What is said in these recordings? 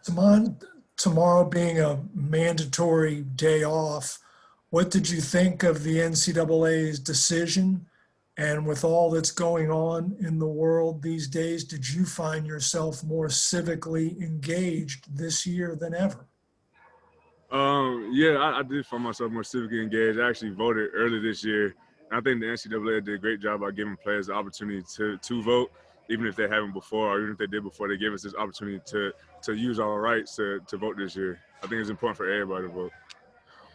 Tomon, tomorrow being a mandatory day off, what did you think of the NCAA's decision? And with all that's going on in the world these days, did you find yourself more civically engaged this year than ever? Yeah, I did find myself more civically engaged. I actually voted early this year. And I think the NCAA did a great job by giving players the opportunity to vote, even if they haven't before, or even if they did before. They gave us this opportunity to use our rights to vote this year. I think it's important for everybody to vote.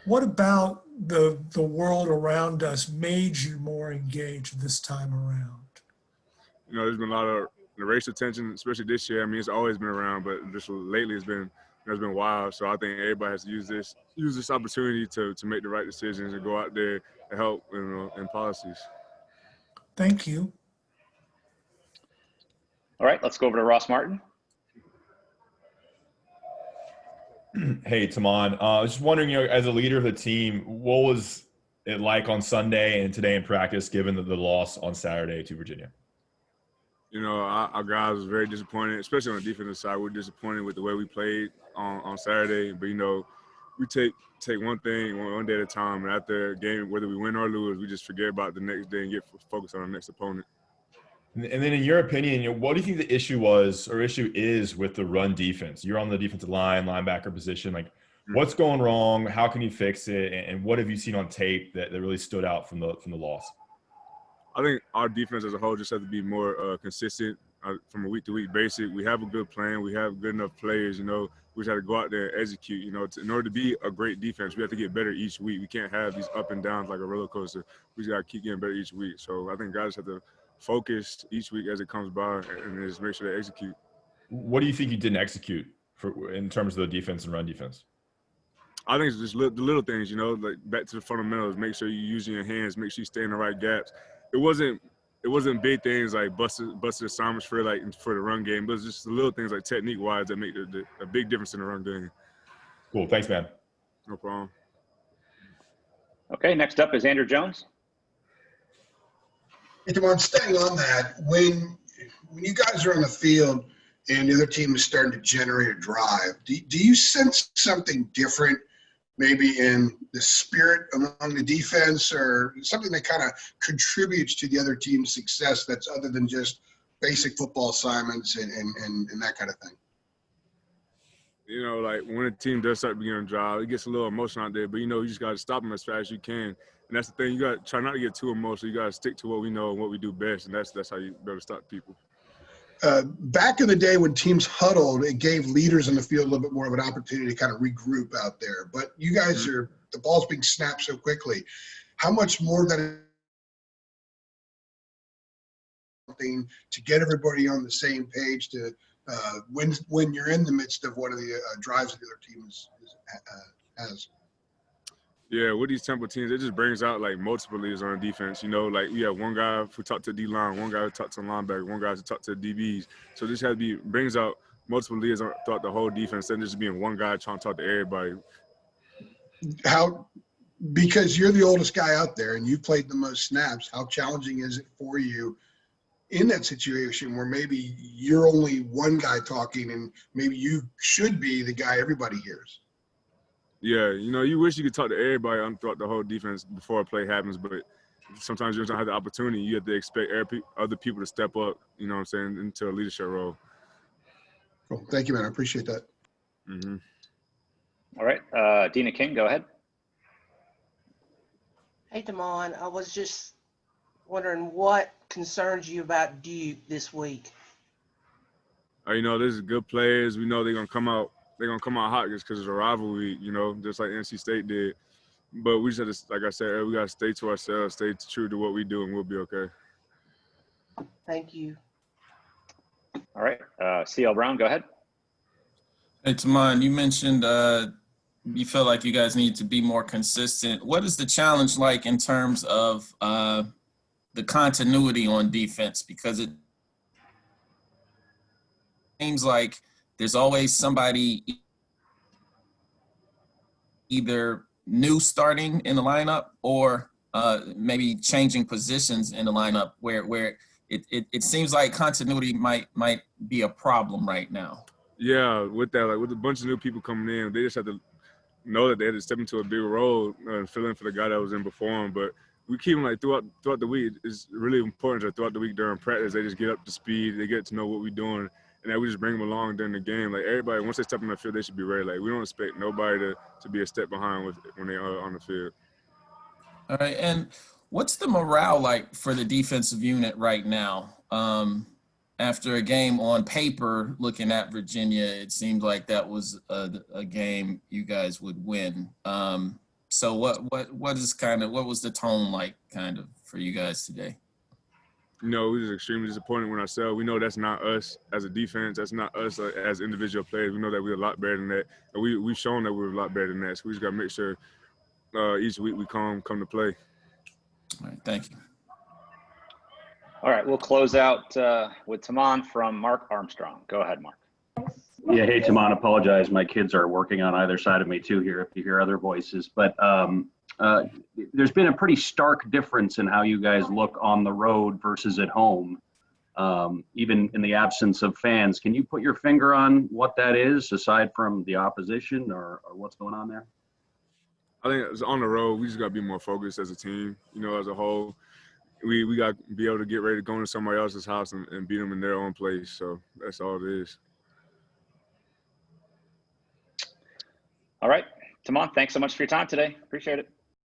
What about the world around us made you more engaged this time around? You know, there's been a lot of racial tension, especially this year. I mean, it's always been around, but just lately it's been wild. So I think everybody has to use this opportunity to make the right decisions and go out there and help in policies. Thank you. All right, let's go over to Ross Martin. Hey, Tomon. I was just wondering, as a leader of the team, what was it like on Sunday and today in practice, given the loss on Saturday to Virginia? You know, our guys was very disappointed, especially on the defensive side. We're disappointed with the way we played on Saturday. But, you know, we take one thing one day at a time. And after a game, whether we win or lose, we just forget about the next day and get focused on our next opponent. And then in your opinion, what do you think the issue was or issue is with the run defense? You're on the defensive line, linebacker position. Like, what's going wrong? How can you fix it? And what have you seen on tape that really stood out from the loss? I think our defense as a whole just has to be more consistent from a week-to-week basis. We have a good plan. We have good enough players, you know. We just have to go out there and execute, you know. In order to be a great defense, we have to get better each week. We can't have these up and downs like a roller coaster. We just got to keep getting better each week. So I think guys have to focus each week as it comes by and just make sure they execute. What do you think you didn't execute in terms of the defense and run defense? I think it's just the little things, you know, like back to the fundamentals. Make sure you're using your hands. Make sure you stay in the right gaps. It wasn't big things like busted assignments for the run game, but it's just the little things like technique-wise that make a big difference in the run game. Cool. Thanks, man. No problem. Okay, next up is Andrew Jones. Hey, Tomon, staying on that, when you guys are on the field and the other team is starting to generate a drive, do you sense something different maybe in the spirit among the defense or something that kind of contributes to the other team's success that's other than just basic football assignments and that kind of thing? You know, like when a team does start beginning a drive, it gets a little emotional out there, but, you know, you just got to stop them as fast as you can. And that's the thing. You got to try not to get too emotional. You got to stick to what we know and what we do best, and that's how you better stop people. Back in the day when teams huddled, it gave leaders in the field a little bit more of an opportunity to kind of regroup out there. But you guys the ball's being snapped so quickly. How much more than something to get everybody on the same page to when you're in the midst of one of the drives that the other team has? Yeah, with these Temple teams, it just brings out like multiple leaders on the defense. You know, like we have one guy who talk to D-line, one guy who talk to linebacker, one guy who talk to DBs. So this has to brings out multiple leaders throughout the whole defense, instead of just being one guy trying to talk to everybody. Because you're the oldest guy out there and you've played the most snaps, how challenging is it for you in that situation where maybe you're only one guy talking and maybe you should be the guy everybody hears? Yeah, you know, you wish you could talk to everybody throughout the whole defense before a play happens, but sometimes you don't have the opportunity. You have to expect other people to step up, you know what I'm saying, into a leadership role. Cool. Thank you, man. I appreciate that. Mm-hmm. All right, Dina King, go ahead. Hey, Tomon, I was just wondering what concerns you about Duke this week. You know, this is good players. We know they're gonna come out hot just because it's a rivalry, you know, just like NC State did. But we just have to, like I said, we got to stay to ourselves, stay true to what we do, and we'll be okay. Thank you. All right, CL Brown, go ahead. Hey, Tomon, you mentioned you feel like you guys need to be more consistent. What is the challenge like in terms of the continuity on defense? Because it seems like there's always somebody either new starting in the lineup or maybe changing positions in the lineup where it seems like continuity might be a problem right now. Yeah, with that, like with a bunch of new people coming in, they just have to know that they had to step into a bigger role and fill in for the guy that was in before him. But we keep them like throughout the week. It's really important that throughout the week during practice, they just get up to speed, they get to know what we're doing, and that we just bring them along during the game. Like everybody, once they step on the field, they should be ready. Like we don't expect nobody to be a step behind when they are on the field. All right. And what's the morale like for the defensive unit right now? After a game on paper, looking at Virginia, it seemed like that was a game you guys would win. So what was the tone like kind of for you guys today? You know, we was extremely disappointed with ourselves. We know that's not us as a defense. That's not us as individual players. We know that we're a lot better than that. And we've shown that we're a lot better than that. So we just got to make sure each week we come to play. All right, thank you. All right, we'll close out with Tomon from Mark Armstrong. Go ahead, Mark. Yeah, hey, Tomon, apologize. My kids are working on either side of me too here if you hear other voices. But there's been a pretty stark difference in how you guys look on the road versus at home, even in the absence of fans. Can you put your finger on what that is, aside from the opposition or what's going on there? I think it's on the road. We just got to be more focused as a team, you know, as a whole. We got to be able to get ready to go into somebody else's house and beat them in their own place. So that's all it is. All right. Tomon, thanks so much for your time today. Appreciate it.